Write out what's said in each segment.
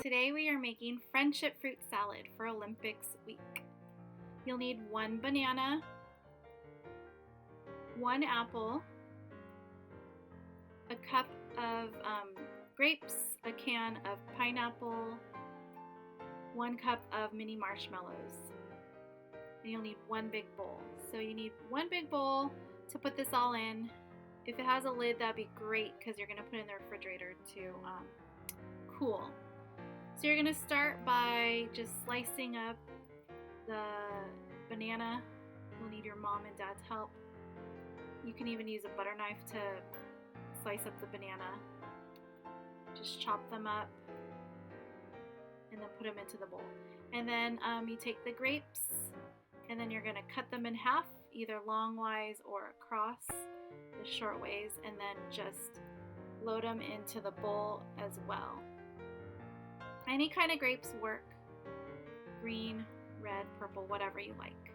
Today we are making friendship fruit salad for Olympics week. You'll need 1 banana, 1 apple, a cup of grapes, a can of pineapple, 1 cup of mini marshmallows, and you'll need 1 big bowl. So you need 1 big bowl to put this all in. If it has a lid, that'd be great because you're going to put it in the refrigerator to cool. So you're going to start by just slicing up the banana. You'll need your mom and dad's help. You can even use a butter knife to slice up the banana. Just chop them up and then put them into the bowl. And then you take the grapes and then you're going to cut them in half, either longwise or across the short ways, and then just load them into the bowl as well. Any kind of grapes work, green, red, purple, whatever you like.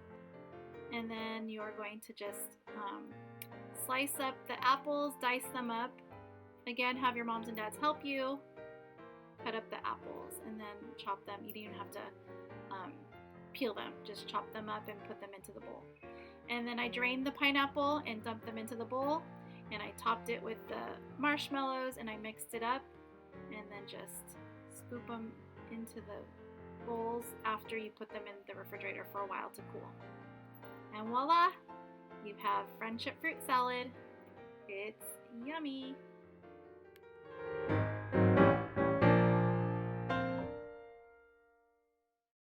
And then you're going to just slice up the apples, dice them up. Again, have your moms and dads help you. Cut up the apples and then chop them. You don't even have to peel them. Just chop them up and put them into the bowl. And then I drained the pineapple and dumped them into the bowl. And I topped it with the marshmallows and I mixed it up. And then just scoop them into the bowls after you put them in the refrigerator for a while to cool. And voila! You have friendship fruit salad. It's yummy!